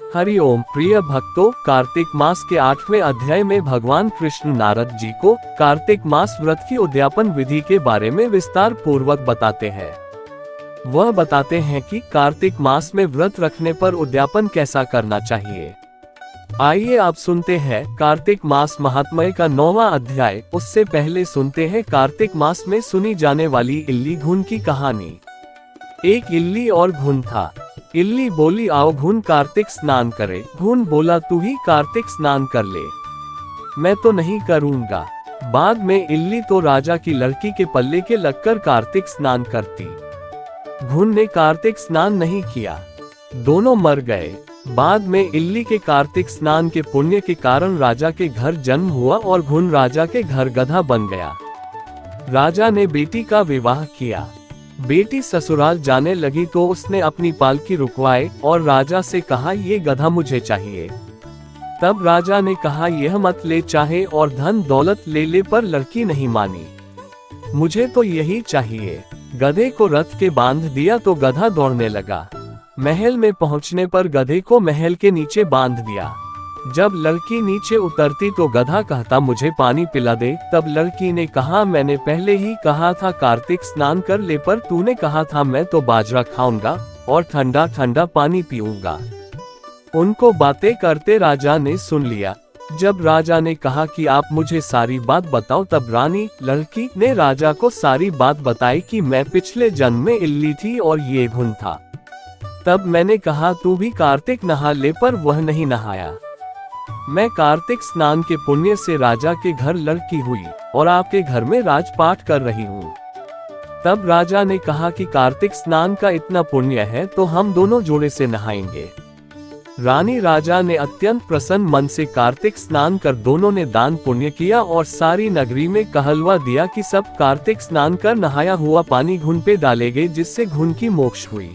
हरिओम प्रिय भक्तों, कार्तिक मास के 8वें अध्याय में भगवान कृष्ण नारद जी को कार्तिक मास व्रत की उद्यापन विधि के बारे में विस्तार पूर्वक बताते हैं। वह बताते हैं कि कार्तिक मास में व्रत रखने पर उद्यापन कैसा करना चाहिए। आइए आप सुनते हैं कार्तिक मास महात्म्य का 9वां अध्याय। उससे पहले सुनते हैं कार्तिक मास में सुनी जाने वाली इल्ली घुन की कहानी। एक इल्ली और घुन था। इल्ली बोली, आओ घुन कार्तिक स्नान करे। घुन बोला, तू ही कार्तिक स्नान कर ले, मैं तो नहीं करूँगा। बाद में इल्ली तो राजा की लड़की के पल्ले के लगकर कार्तिक स्नान करती। घुन ने कार्तिक स्नान नहीं किया, दोनों मर गए। बाद में इल्ली के कार्तिक स्नान के पुण्य के कारण राजा के घर जन्म हुआ और घुन राजा के घर गधा बन गया। राजा ने बेटी का विवाह किया। बेटी ससुराल जाने लगी तो उसने अपनी पालकी रुकवाई और राजा से कहा, ये गधा मुझे चाहिए। तब राजा ने कहा, यह मत ले, चाहे और धन दौलत ले ले, पर लड़की नहीं मानी। मुझे तो यही चाहिए। गधे को रथ के बांध दिया तो गधा दौड़ने लगा। महल में पहुंचने पर गधे को महल के नीचे बांध दिया। जब लड़की नीचे उतरती तो गधा कहता, मुझे पानी पिला दे। तब लड़की ने कहा, मैंने पहले ही कहा था कार्तिक स्नान कर ले, पर तूने कहा था मैं तो बाजरा खाऊंगा और ठंडा ठंडा पानी पीऊंगा। उनको बातें करते राजा ने सुन लिया। जब राजा ने कहा कि आप मुझे सारी बात बताओ, तब रानी लड़की ने राजा को सारी बात बताई कि मैं पिछले जन्म में इल्ली थी और ये घुन था। तब मैंने कहा, तू भी कार्तिक नहा ले, पर वह नहीं नहाया। मैं कार्तिक स्नान के पुण्य से राजा के घर लड़की हुई और आपके घर में राजपाट कर रही हूँ। तब राजा ने कहा कि कार्तिक स्नान का इतना पुण्य है तो हम दोनों जोड़े से नहाएंगे। रानी राजा ने अत्यंत प्रसन्न मन से कार्तिक स्नान कर दोनों ने दान पुण्य किया और सारी नगरी में कहलवा दिया कि सब कार्तिक स्नान कर नहाया हुआ पानी घुन पे डालेंगे, जिससे घुन की मोक्ष हुई।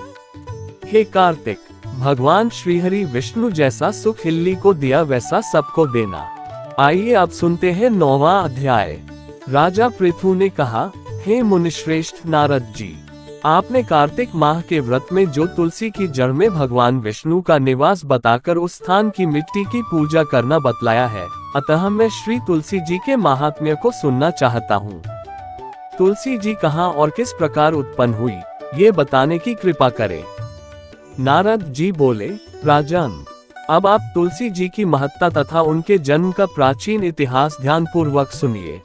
हे कार्तिक, भगवान श्रीहरि विष्णु जैसा सुख इल्ली को दिया वैसा सबको देना। आइए अब सुनते हैं 9वां अध्याय। राजा पृथु ने कहा, हे मुनिश्रेष्ठ नारद जी, आपने कार्तिक माह के व्रत में जो तुलसी की जड़ में भगवान विष्णु का निवास बताकर उस स्थान की मिट्टी की पूजा करना बतलाया है, अतः मैं श्री तुलसी जी के महात्म्य को सुनना चाहता हूँ। तुलसी जी कहाँ और किस प्रकार उत्पन्न हुई, ये बताने की कृपा करें। नारद जी बोले, राजन, अब आप तुलसी जी की महत्ता तथा उनके जन्म का प्राचीन इतिहास ध्यान पूर्वक सुनिए।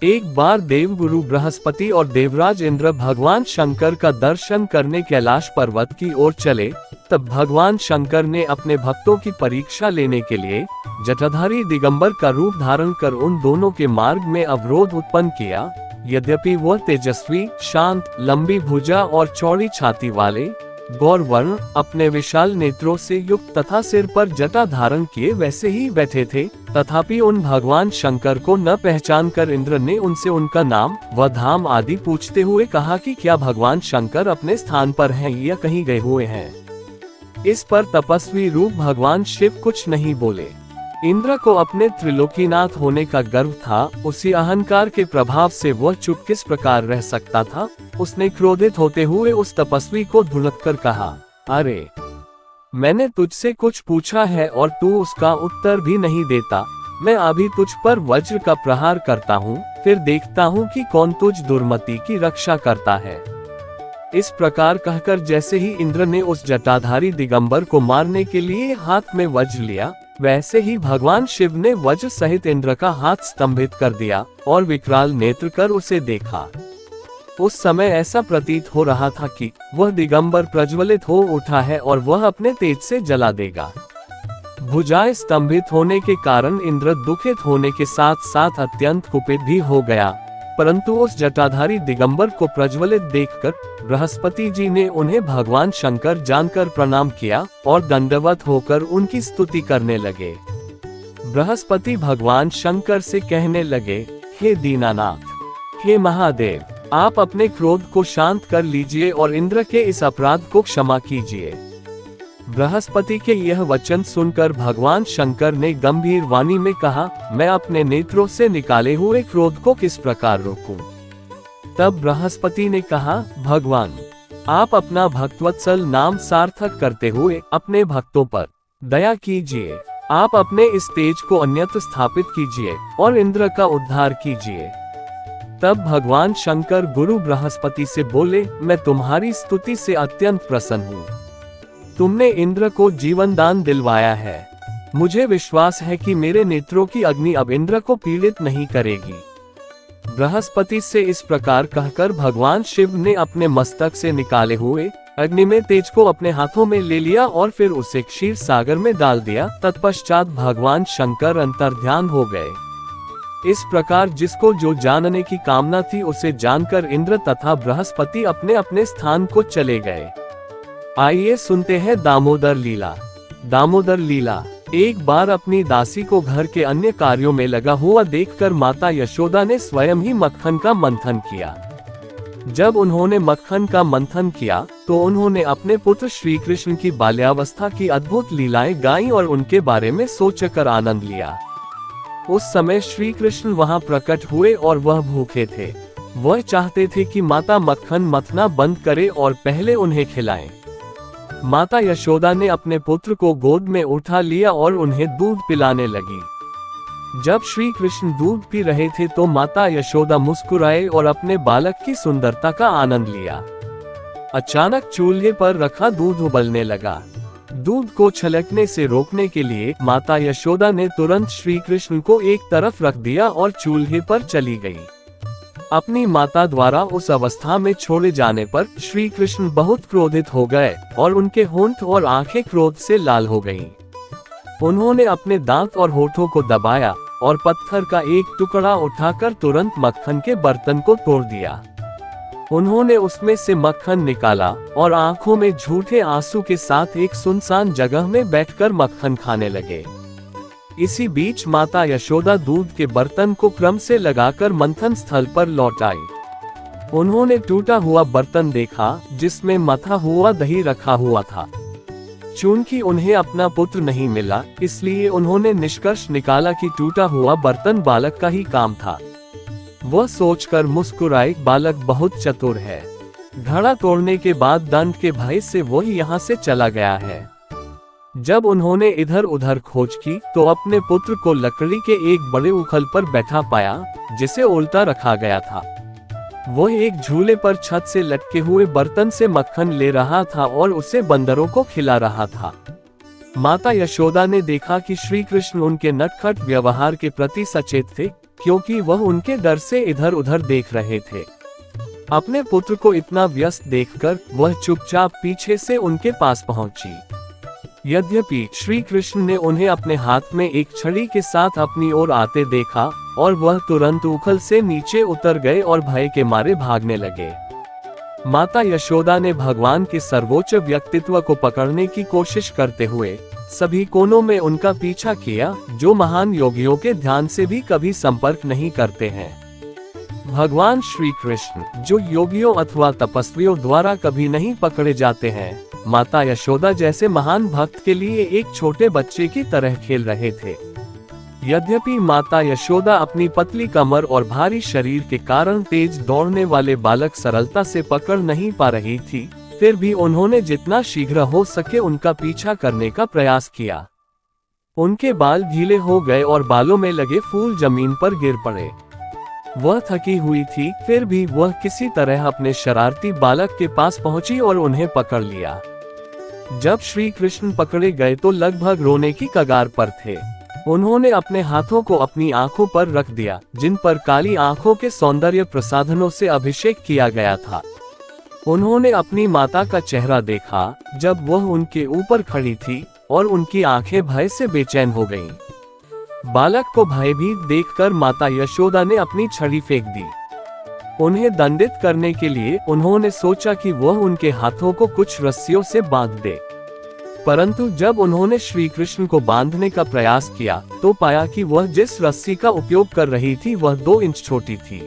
एक बार देवगुरु बृहस्पति और देवराज इंद्र भगवान शंकर का दर्शन करने कैलाश पर्वत की ओर चले। तब भगवान शंकर ने अपने भक्तों की परीक्षा लेने के लिए जटाधारी दिगंबर का रूप धारण कर उन दोनों के मार्ग में अवरोध उत्पन्न किया। यद्यपि वह तेजस्वी, शांत, लंबी भुजा और चौड़ी छाती वाले, गौर वर्ण, अपने विशाल नेत्रों से युक्त तथा सिर पर जटा धारण किए वैसे ही बैठे थे, तथापि उन भगवान शंकर को न पहचान कर इंद्र ने उनसे उनका नाम व धाम आदि पूछते हुए कहा कि क्या भगवान शंकर अपने स्थान पर हैं या कहीं गए हुए हैं। इस पर तपस्वी रूप भगवान शिव कुछ नहीं बोले। इंद्र को अपने त्रिलोकीनाथ होने का गर्व था। उसी अहंकार के प्रभाव से वह चुप किस प्रकार रह सकता था। उसने क्रोधित होते हुए उस तपस्वी को धुनक कर कहा, अरे, मैंने तुझसे कुछ पूछा है और तू उसका उत्तर भी नहीं देता। मैं अभी तुझ पर वज्र का प्रहार करता हूँ, फिर देखता हूँ कि कौन तुझ दुर्मति की रक्षा करता है। इस प्रकार कहकर जैसे ही इंद्र ने उस जटाधारी दिगंबर को मारने के लिए हाथ में वज्र लिया, वैसे ही भगवान शिव ने वज्र सहित इंद्र का हाथ स्तंभित कर दिया और विकराल नेत्र कर उसे देखा। उस समय ऐसा प्रतीत हो रहा था कि वह दिगंबर प्रज्वलित हो उठा है और वह अपने तेज से जला देगा। भुजाएं स्तंभित होने के कारण इंद्र दुखित होने के साथ साथ अत्यंत कुपित भी हो गया, परंतु उस जटाधारी दिगंबर को प्रज्वलित देखकर बृहस्पति जी ने उन्हें भगवान शंकर जानकर प्रणाम किया और दंडवत होकर उनकी स्तुति करने लगे। बृहस्पति भगवान शंकर से कहने लगे, हे दीनानाथ, हे महादेव, आप अपने क्रोध को शांत कर लीजिए और इंद्र के इस अपराध को क्षमा कीजिए। बृहस्पति के यह वचन सुनकर भगवान शंकर ने गंभीर वाणी में कहा, मैं अपने नेत्रों से निकाले हुए क्रोध को किस प्रकार रोकूं? तब बृहस्पति ने कहा, भगवान, आप अपना भक्तवत्सल नाम सार्थक करते हुए अपने भक्तों पर दया कीजिए, आप अपने इस तेज को अन्यत्र स्थापित कीजिए और इंद्र का उद्धार कीजिए। तब भगवान शंकर गुरु बृहस्पति से बोले, मैं तुम्हारी स्तुति से अत्यंत प्रसन्न हूँ। तुमने इंद्र को जीवन दान दिलवाया है। मुझे विश्वास है कि मेरे नेत्रों की अग्नि अब इंद्र को पीड़ित नहीं करेगी। बृहस्पति से इस प्रकार कहकर भगवान शिव ने अपने मस्तक से निकाले हुए अग्नि में तेज को अपने हाथों में ले लिया और फिर उसे क्षीर सागर में डाल दिया। तत्पश्चात भगवान शंकर अंतर्ध्यान हो गए। इस प्रकार जिसको जो जानने की कामना थी उसे जानकर इंद्र तथा बृहस्पति अपने अपने स्थान को चले गए। आइए सुनते हैं दामोदर लीला। दामोदर लीला। एक बार अपनी दासी को घर के अन्य कार्यों में लगा हुआ देखकर माता यशोदा ने स्वयं ही मक्खन का मंथन किया। जब उन्होंने मक्खन का मंथन किया तो उन्होंने अपने पुत्र श्री कृष्ण की बाल्यावस्था की अद्भुत लीलाएं गाईं और उनके बारे में सोचकर आनंद लिया। उस समय श्री कृष्ण वहां प्रकट हुए और वह भूखे थे। वह चाहते थे कि माता मक्खन मथना बंद करे और पहले उन्हें खिलाएं। माता यशोदा ने अपने पुत्र को गोद में उठा लिया और उन्हें दूध पिलाने लगी। जब श्री कृष्ण दूध पी रहे थे तो माता यशोदा मुस्कुराए और अपने बालक की सुंदरता का आनंद लिया। अचानक चूल्हे पर रखा दूध उबलने लगा। दूध को छलकने से रोकने के लिए माता यशोदा ने तुरंत श्री कृष्ण को एक तरफ रख दिया और चूल्हे पर चली गई। अपनी माता द्वारा उस अवस्था में छोड़े जाने पर श्री कृष्ण बहुत क्रोधित हो गए और उनके होंठ और आंखें क्रोध से लाल हो गईं। उन्होंने अपने दांत और होठों को दबाया और पत्थर का एक टुकड़ा उठाकर तुरंत मक्खन के बर्तन को तोड़ दिया। उन्होंने उसमें से मक्खन निकाला और आंखों में झूठे आंसू के साथ एक सुनसान जगह में बैठकर मक्खन खाने लगे। इसी बीच माता यशोदा दूध के बर्तन को क्रम से लगाकर मंथन स्थल पर लौट आई। उन्होंने टूटा हुआ बर्तन देखा जिसमें मथा हुआ दही रखा हुआ था। चूंकि उन्हें अपना पुत्र नहीं मिला, इसलिए उन्होंने निष्कर्ष निकाला कि टूटा हुआ बर्तन बालक का ही काम था। वह सोचकर मुस्कुराए, बालक बहुत चतुर है। घड़ा तोड़ने के बाद दंड के भय से वह यहाँ से चला गया है। जब उन्होंने इधर उधर खोज की तो अपने पुत्र को लकड़ी के एक बड़े उखल पर बैठा पाया जिसे उल्टा रखा गया था। वह एक झूले पर छत से लटके हुए बर्तन से मक्खन ले रहा था और उसे बंदरों को खिला रहा था। माता यशोदा ने देखा कि श्री कृष्ण उनके नटखट व्यवहार के प्रति सचेत थे, क्योंकि वह उनके डर से इधर उधर देख रहे थे। अपने पुत्र को इतना व्यस्त देखकर वह चुपचाप पीछे से उनके पास पहुंची। यद्यपि श्री कृष्ण ने उन्हें अपने हाथ में एक छड़ी के साथ अपनी ओर आते देखा और वह तुरंत उखल से नीचे उतर गए और भय के मारे भागने लगे। माता यशोदा ने भगवान के सर्वोच्च व्यक्तित्व को पकड़ने की कोशिश करते हुए सभी कोनों में उनका पीछा किया, जो महान योगियों के ध्यान से भी कभी संपर्क नहीं करते हैं। भगवान श्री कृष्ण, जो योगियों अथवा तपस्वियों द्वारा कभी नहीं पकड़े जाते हैं, माता यशोदा जैसे महान भक्त के लिए एक छोटे बच्चे की तरह खेल रहे थे। यद्यपि माता यशोदा अपनी पतली कमर और भारी शरीर के कारण तेज दौड़ने वाले बालक सरलता से पकड़ नहीं पा रही थी, फिर भी उन्होंने जितना शीघ्र हो सके उनका पीछा करने का प्रयास किया। उनके बाल गीले हो गए और बालों में लगे फूल जमीन पर गिर पड़े। वह थकी हुई थी, फिर भी वह किसी तरह अपने शरारती बालक के पास पहुंची और उन्हें पकड़ लिया। जब श्री कृष्ण पकड़े गए तो लगभग रोने की कगार पर थे। उन्होंने अपने हाथों को अपनी आंखों पर रख दिया, जिन पर काली आंखों के सौंदर्य प्रसाधनों से अभिषेक किया गया था। उन्होंने अपनी माता का चेहरा देखा जब वह उनके ऊपर खड़ी थी और उनकी आंखें भय से बेचैन हो गईं। बालक को भयभीत देखकर माता यशोदा ने अपनी छड़ी फेंक दी। उन्हें दंडित करने के लिए उन्होंने सोचा कि वह उनके हाथों को कुछ रस्सियों से बांध दे, परंतु जब उन्होंने श्री कृष्ण को बांधने का प्रयास किया तो पाया कि वह जिस रस्सी का उपयोग कर रही थी वह 2 इंच छोटी थी।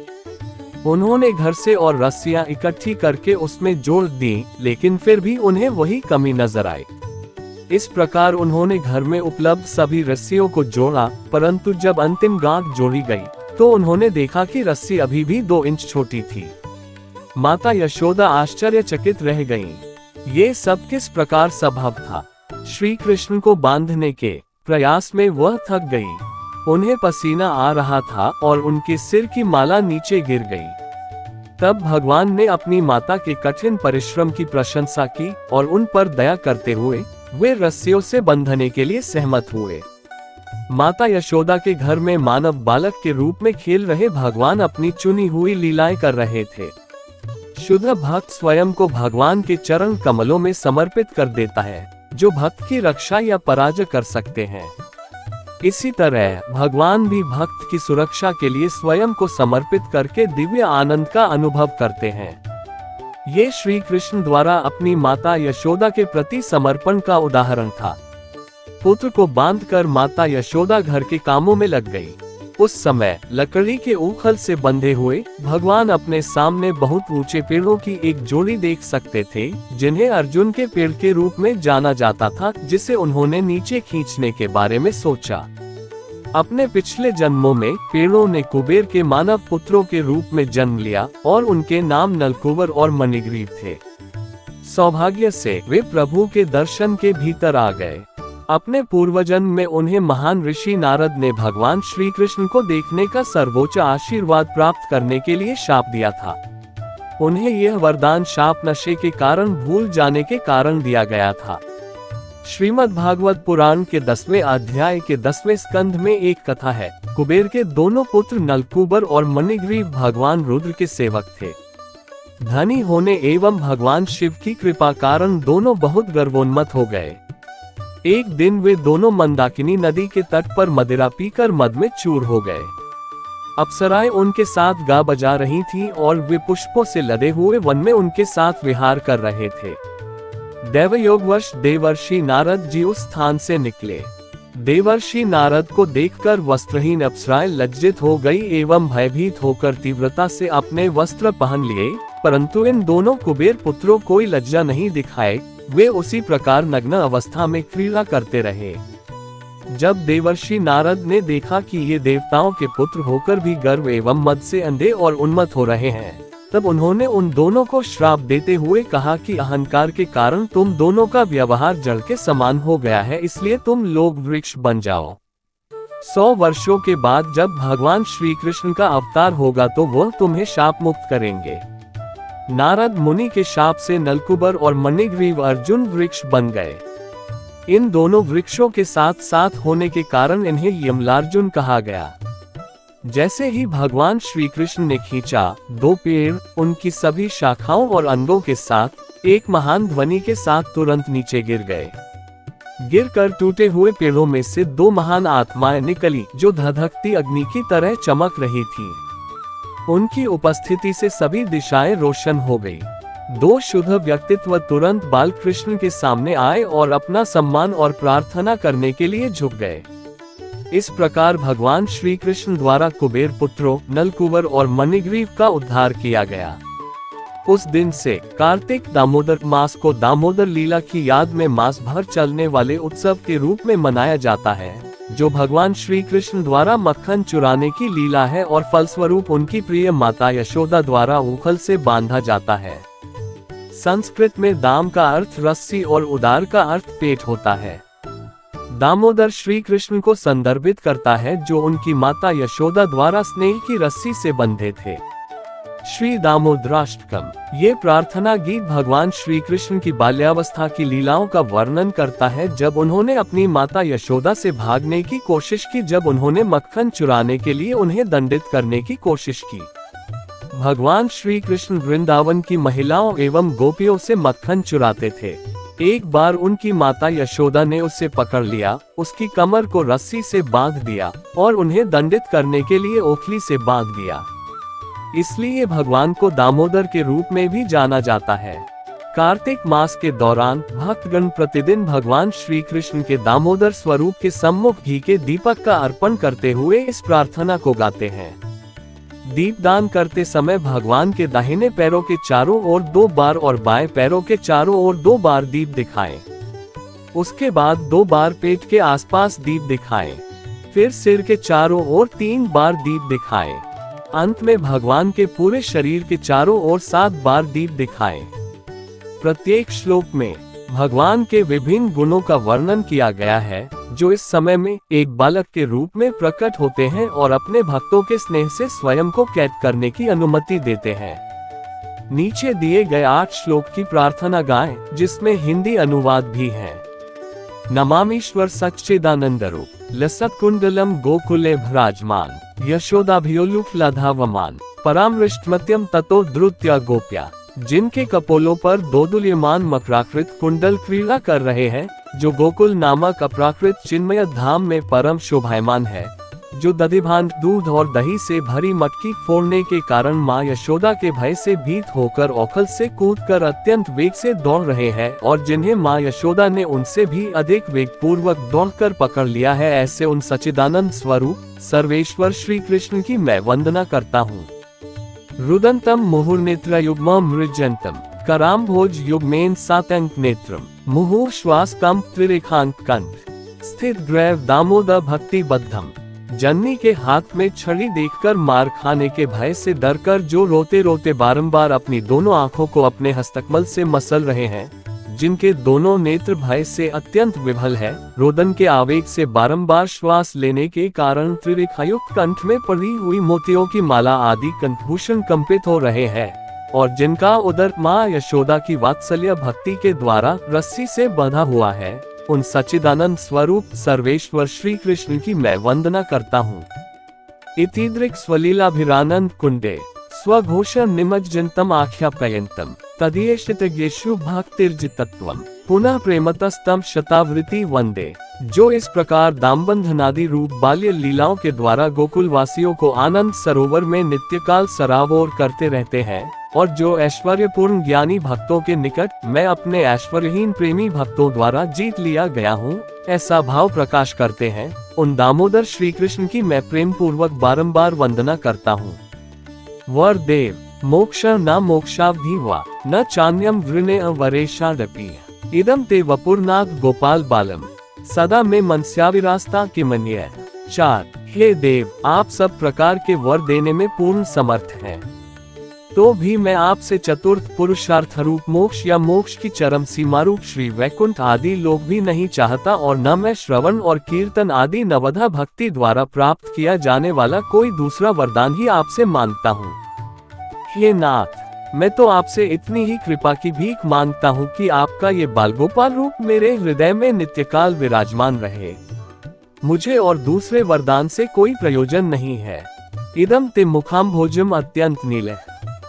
उन्होंने घर से और रस्सियां इकट्ठी करके उसमें जोड़ दी, लेकिन फिर भी उन्हें वही कमी नजर आई। इस प्रकार उन्होंने घर में उपलब्ध सभी रस्सियों को जोड़ा, परंतु जब अंतिम गांठ जोड़ी गई तो उन्होंने देखा कि रस्सी अभी भी 2 इंच छोटी थी। माता यशोदा आश्चर्यचकित रह गईं। ये सब किस प्रकार संभव था? श्री कृष्ण को बांधने के प्रयास में वह थक गई। उन्हें पसीना आ रहा था और उनके सिर की माला नीचे गिर गई। तब भगवान ने अपनी माता के कठिन परिश्रम की प्रशंसा की और उन पर दया करते हुए वे रस्सियों से बंधने के लिए सहमत हुए। माता यशोदा के घर में मानव बालक के रूप में खेल रहे भगवान अपनी चुनी हुई लीलाएं कर रहे थे। शुद्ध भक्त स्वयं को भगवान के चरण कमलों में समर्पित कर देता है, जो भक्त की रक्षा या पराजय कर सकते हैं। इसी तरह भगवान भी भक्त की सुरक्षा के लिए स्वयं को समर्पित करके दिव्य आनंद का अनुभव करते हैं। ये श्री कृष्ण द्वारा अपनी माता यशोदा के प्रति समर्पण का उदाहरण था। पुत्र को बांधकर माता यशोदा घर के कामों में लग गई। उस समय लकड़ी के ऊखल से बंधे हुए भगवान अपने सामने बहुत ऊंचे पेड़ों की एक जोड़ी देख सकते थे, जिन्हें अर्जुन के पेड़ के रूप में जाना जाता था, जिसे उन्होंने नीचे खींचने के बारे में सोचा। अपने पिछले जन्मों में पेड़ों ने कुबेर के मानव पुत्रों के रूप में जन्म लिया और उनके नाम नलकूबर और मणिग्रीव थे। सौभाग्य से वे प्रभु के दर्शन के भीतर आ गए। अपने पूर्वजन्म में उन्हें महान ऋषि नारद ने भगवान श्री कृष्ण को देखने का सर्वोच्च आशीर्वाद प्राप्त करने के लिए शाप दिया था। उन्हें यह वरदान शाप नशे के कारण भूल जाने के कारण दिया गया था। श्रीमद् भागवत पुराण के 10वें अध्याय के 10वें स्कंध में एक कथा है। कुबेर के दोनों पुत्र नलकूबर और मणिग्रीव भगवान रुद्र के सेवक थे। धनी होने एवं भगवान शिव की कृपा कारण दोनों बहुत गर्वोन्मत्त हो गए। एक दिन वे दोनों मंदाकिनी नदी के तट पर मदिरा पीकर मद में चूर हो गए। अप्सराएं उनके साथ गा बजा रही थीं और वे पुष्पों से लदे हुए वन में उनके साथ विहार कर रहे थे। दैवयोगवश देवर्षि नारद जी उस स्थान से निकले। देवर्षि नारद को देखकर वस्त्रहीन अप्सराएं लज्जित हो गई एवं भयभीत होकर तीव्रता से अपने वस्त्र पहन लिए, परंतु इन दोनों कुबेर पुत्रों कोई लज्जा नहीं दिखाए। वे उसी प्रकार नग्न अवस्था में क्रीड़ा करते रहे। जब देवर्षि नारद ने देखा कि ये देवताओं के पुत्र होकर भी गर्व एवं मद से अंधे और उन्मत्त हो रहे हैं, तब उन्होंने उन दोनों को श्राप देते हुए कहा कि अहंकार के कारण तुम दोनों का व्यवहार जल के समान हो गया है, इसलिए तुम लोग वृक्ष बन जाओ। 100 वर्षों के बाद जब भगवान श्री कृष्ण का अवतार होगा तो वह तुम्हें शाप मुक्त करेंगे। नारद मुनि के शाप से नलकूबर और मणिग्रीव अर्जुन वृक्ष बन गए। इन दोनों वृक्षों के साथ साथ होने के कारण इन्हें यमलार्जुन कहा गया। जैसे ही भगवान श्री कृष्ण ने खींचा, 2 पेड़ उनकी सभी शाखाओं और अंगों के साथ एक महान ध्वनि के साथ तुरंत नीचे गिर गए। गिरकर टूटे हुए पेड़ों में से 2 महान आत्माएं निकली, जो धधकती अग्नि की तरह चमक रही थीं। उनकी उपस्थिति से सभी दिशाएं रोशन हो गई। 2 शुद्ध व्यक्तित्व तुरंत बालकृष्ण के सामने आए और अपना सम्मान और प्रार्थना करने के लिए झुक गए। इस प्रकार भगवान श्री कृष्ण द्वारा कुबेर पुत्रों नलकूबर और मणिग्रीव का उद्धार किया गया। उस दिन से कार्तिक दामोदर मास को दामोदर लीला की याद में मास भर चलने वाले उत्सव के रूप में मनाया जाता है, जो भगवान श्री कृष्ण द्वारा मक्खन चुराने की लीला है और फलस्वरूप उनकी प्रिय माता यशोदा द्वारा ऊखल से बांधा जाता है। संस्कृत में दाम का अर्थ रस्सी और उदार का अर्थ पेट होता है। दामोदर श्री कृष्ण को संदर्भित करता है, जो उनकी माता यशोदा द्वारा स्नेह की रस्सी से बंधे थे। श्री दामोदराष्टकम ये प्रार्थना गीत भगवान श्री कृष्ण की बाल्यावस्था की लीलाओं का वर्णन करता है, जब उन्होंने अपनी माता यशोदा से भागने की कोशिश की, जब उन्होंने मक्खन चुराने के लिए उन्हें दंडित करने की कोशिश की। भगवान श्री कृष्ण वृंदावन की महिलाओं एवं गोपियों से मक्खन चुराते थे। एक बार उनकी माता यशोदा ने उसे पकड़ लिया, उसकी कमर को रस्सी से बांध दिया और उन्हें दंडित करने के लिए ओखली से बांध दिया। इसलिए भगवान को दामोदर के रूप में भी जाना जाता है। कार्तिक मास के दौरान भक्तगण प्रतिदिन भगवान श्री कृष्ण के दामोदर स्वरूप के सम्मुख घी के दीपक का अर्पण करते हुए इस प्रार्थना को गाते हैं। दीपदान करते समय भगवान के दाहिने पैरों के चारों ओर 2 बार और बाएं पैरों के चारों ओर 2 बार दीप दिखाएं। उसके बाद 2 बार पेट के आसपास दीप दिखाएं। फिर सिर के चारों ओर 3 बार दीप दिखाएं। अंत में भगवान के पूरे शरीर के चारों ओर 7 बार दीप दिखाएं। प्रत्येक श्लोक में भगवान के विभिन्न गुणों का वर्णन किया गया है, जो इस समय में एक बालक के रूप में प्रकट होते हैं और अपने भक्तों के स्नेह से स्वयं को कैद करने की अनुमति देते हैं। नीचे दिए गए 8 श्लोक की प्रार्थना गाएं, जिसमें हिंदी अनुवाद भी है। नमामीश्वर सच्चिदानंद रूप लसत कुंडलम गोकुले भ्राजमान यशोदाभियोलुफलाधावमान परामृष्टमत्यम ततो द्रुत्या गोप्या। जिनके कपोलों पर दोदुल्यमान मकराकृत कुंडल क्रीड़ा कर रहे हैं, जो गोकुल नामक अपराकृत चिन्मय धाम में परम शोभायमान है, जो दधिभान दूध और दही से भरी मटकी फोड़ने के कारण माँ यशोदा के भय से भीत होकर औखल से कूदकर अत्यंत वेग से दौड़ रहे हैं और जिन्हें माँ यशोदा ने उनसे भी अधिक वेग पूर्वक दौड़कर पकड़ लिया है, ऐसे उन सच्चिदानंद स्वरूप सर्वेश्वर श्री कृष्ण की मैं वंदना करता हूँ। रुदंतम मुहुर्नेत्र युग्म मृजंतम कराम्भोज युग्मेन सातंक नेत्रम मुहुर श्वास कम त्रिरेखांक कंठ स्थित ग्रैव दामोदर भक्ति बद्धम। जननी के हाथ में छड़ी देखकर मार खाने के भय से डरकर जो रोते रोते बारंबार अपनी दोनों आंखों को अपने हस्तकमल से मसल रहे हैं, जिनके दोनों नेत्र भय से अत्यंत विभल है, रोदन के आवेग से बारंबार श्वास लेने के कारण त्रिरेखायुक्त कंठ में पड़ी हुई मोतियों की माला आदि कंठभूषण कंपित हो रहे हैं और जिनका उदर माँ यशोदा की वात्सल्य भक्ति के द्वारा रस्सी से बंधा हुआ है, उन सच्चिदानंद स्वरूप सर्वेश्वर श्री कृष्ण की मैं वंदना करता हूँ। इतिदृक् स्वलीलाभिरानंद कुंडे स्वघोष निमज्जनतम आख्यापयन्तम तदीयेषु भक्तिर्जितत्वम पुनः प्रेमतस्तम शतावृति वंदे। जो इस प्रकार दामबंधनादि रूप बाल्य लीलाओं के द्वारा गोकुल वासियों को आनंद सरोवर में नित्यकाल सराबोर करते रहते हैं और जो ऐश्वर्यपूर्ण ज्ञानी भक्तों के निकट मैं अपने ऐश्वर्यहीन प्रेमी भक्तों द्वारा जीत लिया गया हूँ, ऐसा भाव प्रकाश करते हैं, उन दामोदर श्री कृष्ण की मैं प्रेम पूर्वक बारंबार वंदना करता हूँ। वर देव मोक्ष न मोक्षावधि वा न चान्यम वृणे वरेशादपि इदम ते वपुरनाथ गोपाल बालम सदा में मनस्याविरास्ता किमन्य। 4 हे देव, आप सब प्रकार के वर देने में पूर्ण समर्थ हैं, तो भी मैं आपसे चतुर्थ पुरुषार्थ रूप मोक्ष या मोक्ष की चरम सीमा रूप श्री वैकुंठ आदि लोक भी नहीं चाहता और न मैं श्रवण और कीर्तन आदि नवधा भक्ति द्वारा प्राप्त किया जाने वाला कोई दूसरा वरदान ही आपसे मांगता हूँ। हे नाथ, मैं तो आपसे इतनी ही कृपा की भीख मांगता हूँ कि आपका ये बालगोपाल रूप मेरे हृदय में नित्यकाल विराजमान रहे। मुझे और दूसरे वरदान से कोई प्रयोजन नहीं है। इदम ते मुखाम्भोजम अत्यंत नील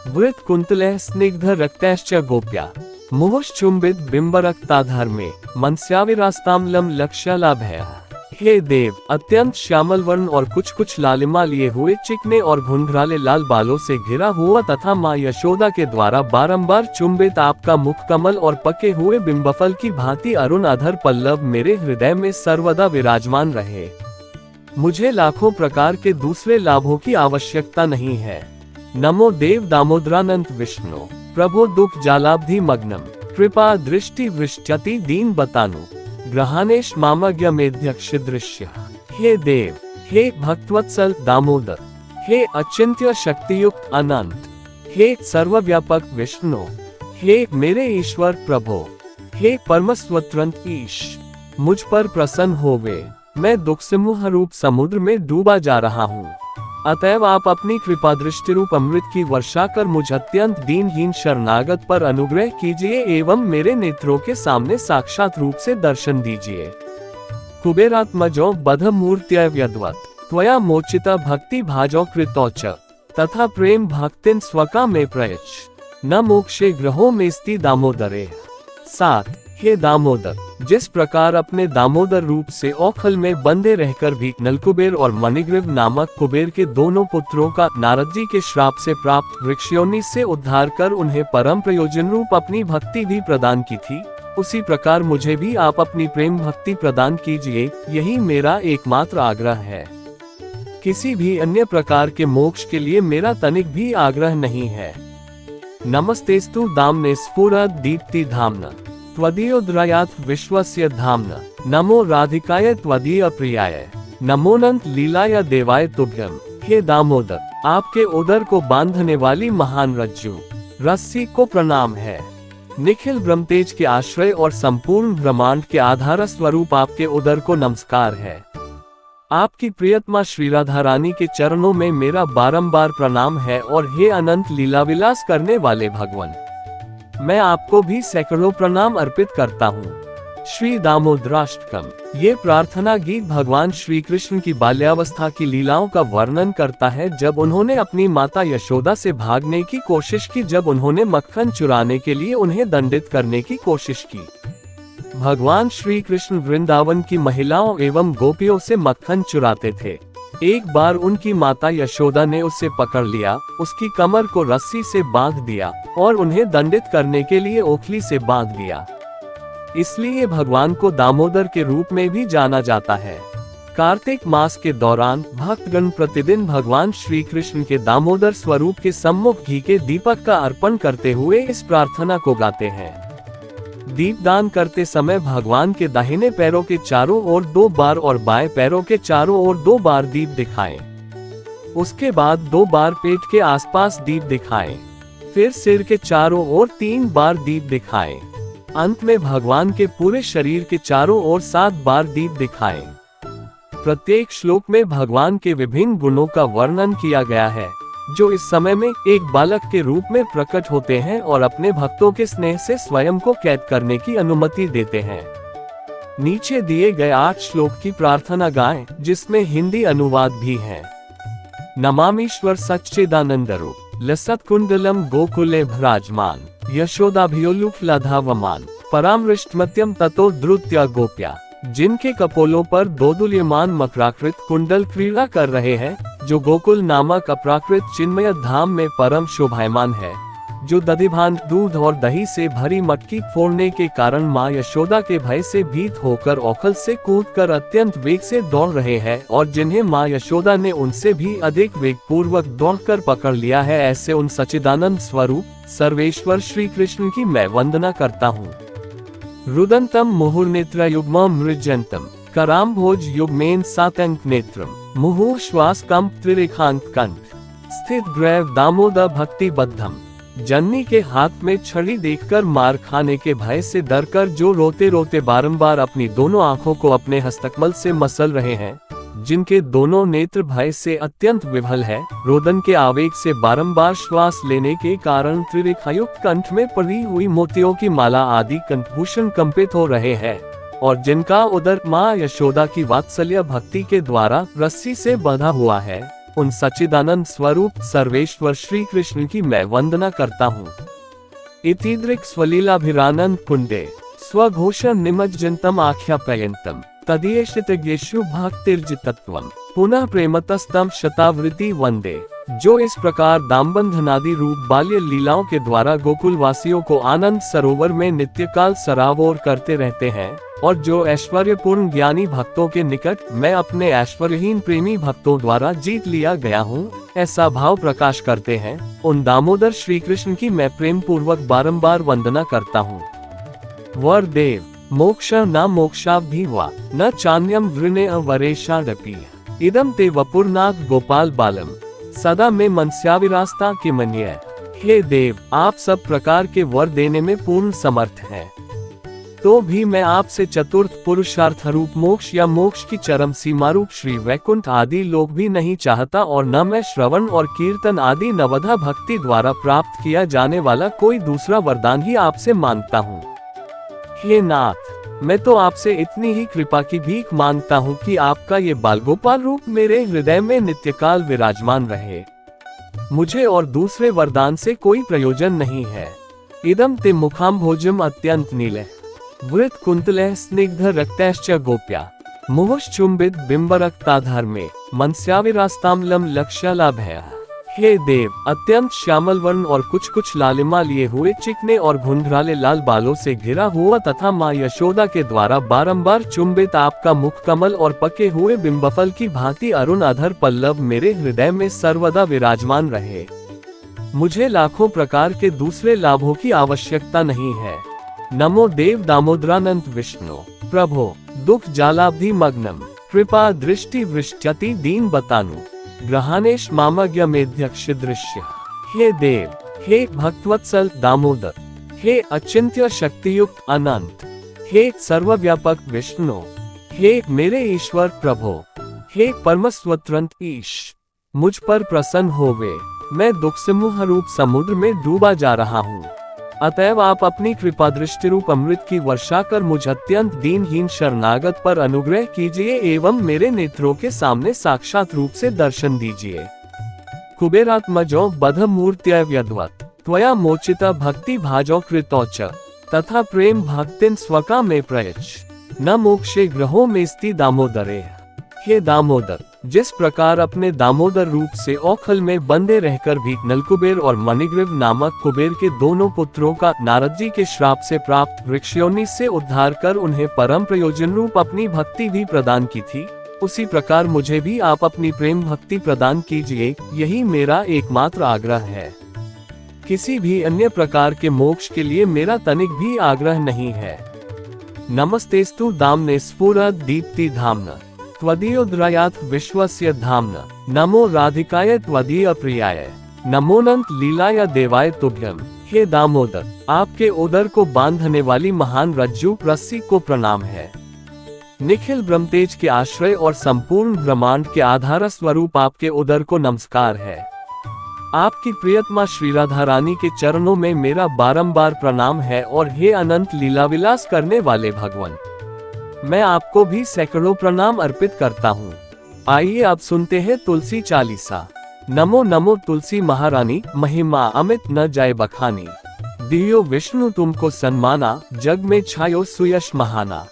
वृत कुंतल स्निग्ध रक्तश्च गोप्या मुहुश्चुंबित बिंब रक्ताधर में मनस्याविरास्ताम्लम लक्ष्यलाभय। हे देव, अत्यंत श्यामल वर्ण और कुछ लालिमा लिए हुए चिकने और घुंघराले लाल बालों से घिरा हुआ तथा माँ यशोदा के द्वारा बारंबार चुंबित आपका मुख कमल और पके हुए बिंबफल की भांति अरुण अधर पल्लव मेरे हृदय में सर्वदा विराजमान रहे। मुझे लाखों प्रकार के दूसरे लाभों की आवश्यकता नहीं है। नमो देव दामोदरानंद विष्णु प्रभो दुख जालाब्धि मग्नम कृपा दृष्टि वृष्ट्यति दीन बतानु ग्रहानेश मामज्ञ मेध्यक्ष दृश्य। हे देव, हे भक्तवत्सल दामोदर, हे अचिंत्य शक्तियुक्त अनंत, हे सर्वव्यापक विष्णु, हे मेरे ईश्वर प्रभो, हे परमस्वतंत्र ईश, मुझ पर प्रसन्न होवे। मैं दुख सिंह रूप समुद्र में डूबा जा रहा हूँ, अतएव आप अपनी कृपा दृष्टि रूप अमृत की वर्षा कर मुझ अत्यंत दीनहीन शरणागत पर अनुग्रह कीजिए एवं मेरे नेत्रों के सामने साक्षात रूप से दर्शन दीजिए। कुबेरात्मजो बध मूर्त्य व्यद्वत् त्वया मोचिता भक्ति भाजो कृतौच तथा प्रेम भक्तिन स्वका में प्रयच्छ न मोक्षे ग्रहों में स्ति दामोदरे। 7 हे दामोदर, जिस प्रकार अपने दामोदर रूप से औखल में बंधे रहकर भी नलकुबेर और मणिग्रीव नामक कुबेर के दोनों पुत्रों का नारद जी के श्राप से प्राप्त वृक्षयोनि से उद्धार कर उन्हें परम प्रयोजन रूप अपनी भक्ति भी प्रदान की थी, उसी प्रकार मुझे भी आप अपनी प्रेम भक्ति प्रदान कीजिए। यही मेरा एकमात्र आग्रह है। किसी भी अन्य प्रकार के मोक्ष के लिए मेरा तनिक भी आग्रह नहीं है। नमस्तेस्तु दाम्ने स्फुरद दीप्ति धाम्ना त्वदीयोदरायात विश्वस्य धाम्ना। नमो राधिकाय त्वदीय प्रियाय नमोनंत लीलाय देवाय तुभ्यम। हे दामोदर, आपके उदर को बांधने वाली महान रज्जु रस्सी को प्रणाम है। निखिल ब्रह्मतेज के आश्रय और संपूर्ण ब्रह्मांड के आधार स्वरूप आपके उदर को नमस्कार है। आपकी प्रियतमा श्री राधा रानी के चरणों में मेरा बारंबार प्रणाम है। और हे अनंत लीला विलास करने वाले भगवान, मैं आपको भी सैकड़ों प्रणाम अर्पित करता हूँ। श्री दामोदराष्टकम। ये प्रार्थना गीत भगवान श्री कृष्ण की बाल्यावस्था की लीलाओं का वर्णन करता है, जब उन्होंने अपनी माता यशोदा से भागने की कोशिश की, जब उन्होंने मक्खन चुराने के लिए उन्हें दंडित करने की कोशिश की। भगवान श्री कृष्ण वृंदावन की महिलाओं एवं गोपियों से मक्खन चुराते थे। एक बार उनकी माता यशोदा ने उसे पकड़ लिया, उसकी कमर को रस्सी से बांध दिया और उन्हें दंडित करने के लिए ओखली से बांध दिया। इसलिए भगवान को दामोदर के रूप में भी जाना जाता है। कार्तिक मास के दौरान भक्तगण प्रतिदिन भगवान श्री कृष्ण के दामोदर स्वरूप के सम्मुख घी के दीपक का अर्पण करते हुए इस प्रार्थना को गाते हैं। दीपदान करते समय भगवान के दाहिने पैरों के चारों ओर 2 बार और बाएं पैरों के चारों ओर 2 बार दीप दिखाएं। उसके बाद 2 बार पेट के आसपास दीप दिखाएं। फिर सिर के चारों ओर 3 बार दीप दिखाएं। अंत में भगवान के पूरे शरीर के चारों ओर 7 बार दीप दिखाएं। प्रत्येक श्लोक में भगवान के विभिन्न गुणों का वर्णन किया गया है, जो इस समय में एक बालक के रूप में प्रकट होते हैं और अपने भक्तों के स्नेह से स्वयं को कैद करने की अनुमति देते हैं। नीचे दिए गए 8 श्लोक की प्रार्थना गाएं, जिसमें हिंदी अनुवाद भी है। नमामीश्वर सच्चिदानंदरूप लसत कुंडलम गोकुले भ्राजमान यशोदाभियोलुक्लधावमान परामृष्टमत्यम ततो द्रुत्या गोप्या। जिनके कपोलों पर दोदुल्यमान मकराकृत कुंडल क्रीड़ा कर रहे हैं, जो गोकुल नामक अपराकृत चिन्मय धाम में परम शोभायमान है, जो दधिभांड दूध और दही से भरी मटकी फोड़ने के कारण माँ यशोदा के भय से भीत होकर औखल से कूदकर अत्यंत वेग से दौड़ रहे हैं, और जिन्हें माँ यशोदा ने उनसे भी अधिक वेग पूर्वक दौड़कर पकड़ लिया है, ऐसे उन सच्चिदानंद स्वरूप सर्वेश्वर श्री कृष्ण की मैं वंदना करता हूँ। रुदंतम मुहुर्नेत्र युग्म मृजंतम कराम्भोज युग्मेन सातंक नेत्रम मुहुर श्वास कंप त्रिरेखांक कंठ स्थित ग्रैव दामोदर भक्ति बद्धम। जननी के हाथ में छड़ी देखकर मार खाने के भय से डरकर जो रोते रोते बारंबार अपनी दोनों आंखों को अपने हस्तकमल से मसल रहे हैं, जिनके दोनों नेत्र भय से अत्यंत विभल है, रोदन के आवेग से बारंबार श्वास लेने के कारण त्रिरेखायुक्त कंठ में पड़ी हुई मोतियों की माला आदि कंठभूषण कंपित हो रहे हैं, और जिनका उदर माँ यशोदा की वात्सल्य भक्ति के द्वारा रस्सी से बंधा हुआ है, उन सच्चिदानंद स्वरूप सर्वेश्वर श्री कृष्ण की मैं वंदना करता हूँ। इतिदृक् स्वलीलाभिरानंद कुंडे स्वघोषण निमज्जनतम आख्यापयन्तम तदीयशितज्ञेषु भक्तिर्जितत्वम पुनः प्रेमतस्तम शतावृत्ति वंदे। जो इस प्रकार दामबंधनादि रूप बाल्य लीलाओं के द्वारा गोकुल वासियों को आनंद सरोवर में नित्यकाल सराबोर करते रहते हैं, और जो ऐश्वर्यपूर्ण ज्ञानी भक्तों के निकट मैं अपने ऐश्वर्यहीन प्रेमी भक्तों द्वारा जीत लिया गया हूँ, ऐसा भाव प्रकाश करते हैं, उन दामोदर श्री कृष्ण की मैं प्रेम पूर्वक बारंबार वंदना करता हूँ। वर देव मोक्ष न मोक्षाभिवा न चान्यम वृणे वरेशादपि इदम ते वपुरनाथ गोपाल बालम सदा में मनस्याविरास्ता के मन्य। हे देव, आप सब प्रकार के वर देने में पूर्ण समर्थ हैं, तो भी मैं आपसे चतुर्थ पुरुषार्थ रूप मोक्ष या मोक्ष की चरम सीमा रूप श्री वैकुंठ आदि लोक भी नहीं चाहता, और न मैं श्रवण और कीर्तन आदि नवधा भक्ति द्वारा प्राप्त किया जाने वाला कोई दूसरा वरदान ही आपसे मांगता हूँ। हे नाथ, मैं तो आपसे इतनी ही कृपा की भीख मांगता हूँ कि आपका ये बालगोपाल रूप मेरे हृदय में नित्यकाल विराजमान रहे। मुझे और दूसरे वरदान से कोई प्रयोजन नहीं है। इदम ते मुखाम्भोजम अत्यंत नीले वृत कुंतले स्निग्ध रक्तैश्च गोप्या मुहुश्चुंबित बिंबरक्ताधार में मनस्याविरास्ताम्लम लक्ष्यलाभया। हे देव, अत्यंत श्यामल वर्ण और कुछ लालिमा लिए हुए चिकने और घुंघराले लाल बालों से घिरा हुआ तथा माँ यशोदा के द्वारा बारंबार चुंबित आपका मुख कमल और पके हुए बिंबफल की भांति अरुण अधर पल्लव मेरे हृदय में सर्वदा विराजमान रहे। मुझे लाखों प्रकार के दूसरे लाभों की आवश्यकता नहीं है। नमो देव दामोदरानंद विष्णु प्रभो दुख जालाब्धि मग्नम कृपा दृष्टि वृष्ट्यति दीन बतानु ग्रहानेश मामज्ञ मेध्यक्ष दृश्य। हे देव, हे भक्तवत्सल दामोदर, हे अचिंत्य शक्तियुक्त अनंत, हे सर्वव्यापक विष्णु, हे मेरे ईश्वर प्रभु, हे परम स्वतंत्र ईश, मुझ पर प्रसन्न होवे। मैं दुख सिंह रूप समुद्र में डूबा जा रहा हूँ। अतएव आप अपनी कृपा दृष्टि रूप अमृत की वर्षा कर मुझ अत्यंत दीनहीन शरणागत पर अनुग्रह कीजिए एवं मेरे नेत्रों के सामने साक्षात रूप से दर्शन दीजिए। कुबेरात्मजो बध मूर्त्य व्यद्वत् त्वया मोचिता भक्ति भाजो कृतौच तथा प्रेम भक्तिन स्वका में प्रयच्छ न मोक्षे ग्रहों में स्ति दामोदरे। हे दामोदर, जिस प्रकार अपने दामोदर रूप से औखल में बंधे रहकर भी नलकुबेर और मणिग्रीव नामक कुबेर के दोनों पुत्रों का नारद जी के श्राप से प्राप्त वृक्षयोनि से उद्धार कर उन्हें परम प्रयोजन रूप अपनी भक्ति भी प्रदान की थी, उसी प्रकार मुझे भी आप अपनी प्रेम भक्ति प्रदान कीजिए। यही मेरा एकमात्र आग्रह है। किसी भी अन्य प्रकार के मोक्ष के लिए मेरा तनिक भी आग्रह नहीं है। नमस्तेस्तु दाम्ने स्फुरद दीप्ति धाम्ना त्वदीयोद्रयात् विश्वस्य धाम्ना। नमो राधिकाय त्वदीय प्रियाय, नमोनंत लीलाय देवाय तुभ्यम। हे दामोदर, आपके उदर को बांधने वाली महान रज्जु रस्सी को प्रणाम है। निखिल ब्रह्मतेज के आश्रय और संपूर्ण ब्रह्मांड के आधार स्वरूप आपके उदर को नमस्कार है। आपकी प्रियतमा श्री राधा रानी के चरणों में मेरा बारंबार प्रणाम है। और हे अनंत लीला विलास करने वाले भगवान, मैं आपको भी सैकड़ों प्रणाम अर्पित करता हूँ। आइए अब सुनते हैं तुलसी चालीसा। नमो नमो तुलसी महारानी, महिमा अमित न जाए बखानी। दियो विष्णु तुमको सन्माना, जग में छायो सुयश महाना।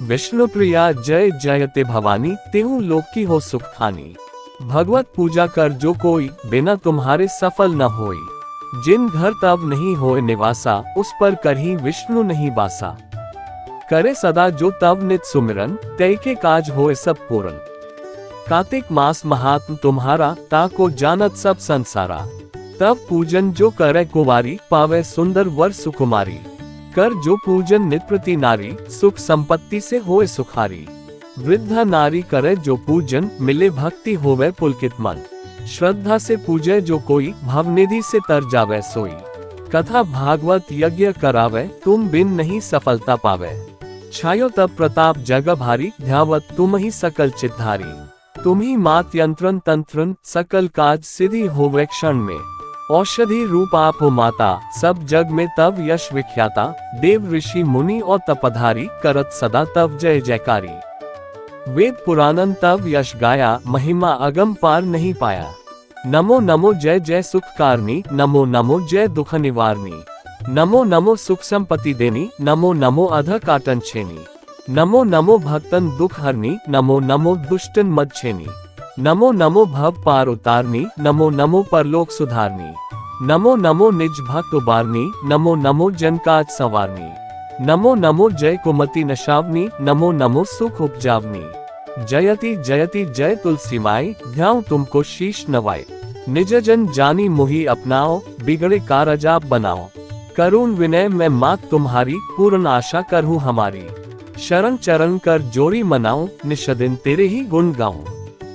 विष्णु प्रिया जय जयते भवानी, तेहु लोक की हो सुख खानी। भगवत पूजा कर जो कोई, बिना तुम्हारे सफल न होई। जिन घर तब नहीं होए निवासा, उस पर करही विष्णु नहीं बासा। करे सदा जो तब नित सुमिरन, तय के काज होए सब पूरन। कार्तिक मास महात्म तुम्हारा, ताको जानत सब संसारा। तब पूजन जो करे कुवारी, पावे सुंदर वर सुकुमारी। कर जो पूजन नित प्रति नारी, सुख संपत्ति से होए सुखारी। वृद्धा नारी करे जो पूजन, मिले भक्ति होवे पुलकित मन। श्रद्धा से पूजे जो कोई, भवनिधि से तर जावे सोई। कथा भागवत यज्ञ करावे, तुम बिन नहीं सफलता पावे। छायो तब प्रताप जग भारी, ध्यावत तुम ही सकल चिद्धारी। तुम ही मात यंत्रन तंत्रन, सकल काज सिद्धि होवे क्षण में। औषधि रूप आप हो माता, सब जग में तब यश विख्याता। देव ऋषि मुनि और तपधारी, करत सदा तब जय जयकारी। वेद पुराणन तब यश गाया, महिमा अगम पार नहीं पाया। नमो नमो जय जय सुख कारनी, नमो नमो जय दुख निवारनी। नमो नमो सुख संपत्ति देनी, नमो नमो अध काटन छेनी। नमो नमो भक्तन दुख हरनी, नमो नमो दुष्टन मद छेनी। नमो नमो भव पार उतारनी, नमो नमो परलोक सुधारनी। नमो नमो निज भक्त उबारनी, नमो नमो जन काज संवारनी। नमो नमो जय कुमति नशावनी, नमो नमो सुख उपजावनी। जयति जयति जय तुलसी माई, ध्याऊं तुमको शीश नवाए। निज जन जानी मुहि अपनाओ, बिगड़े कारज आप बनाओ। करुण विनय में मात तुम्हारी, पूर्ण आशा करहूँ हमारी। शरण चरण कर जोड़ी मनाऊं, निष्दिन तेरे ही गुण गाऊं।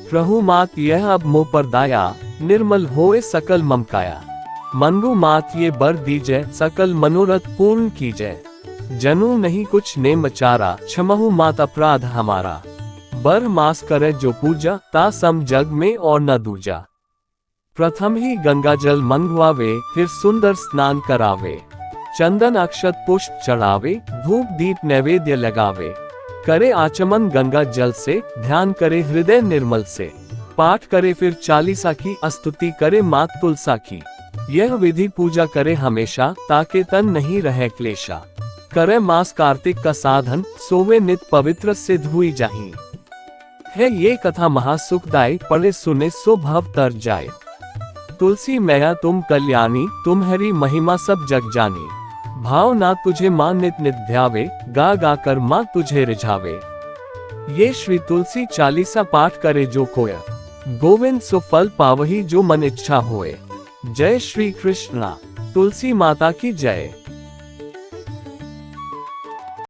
प्रभु मात यह अब मोह पर दाया, निर्मल होए सकल ममकाया। मनगु मात ये बर दीजय, सकल मनोरथ पूर्ण कीजय। जनू नहीं कुछ नेम चारा, क्षमहु मात अपराध हमारा। बर मास करे जो पूजा, ता सम जग में और न दूजा। प्रथम ही गंगा जल मंगवावे, फिर सुंदर स्नान करावे। चंदन अक्षत पुष्प चढ़ावे, धूप दीप नैवेद्य लगावे। करे आचमन गंगा जल से, ध्यान करे हृदय निर्मल से। पाठ करे फिर चालीसा की, स्तुति करे मात तुलसा की। यह विधि पूजा करे हमेशा, ताके तन नहीं रहे क्लेशा। करे मास कार्तिक का साधन, सोवे नित पवित्र सिद्ध हुई जाही। है ये कथा महासुखदायी, पढ़े सुने सो भव तर जाए। तुलसी मैया तुम कल्याणी, तुम्हारी महिमा सब जग जानी। भाव ना तुझे मां नित नित ध्यावे, गा गा कर मां तुझे रिझावे। ये श्री तुलसी चालीसा पाठ करे जो कोय, गोविंद सो फल पावही जो मन इच्छा होए। जय श्री कृष्णा। तुलसी माता की जय।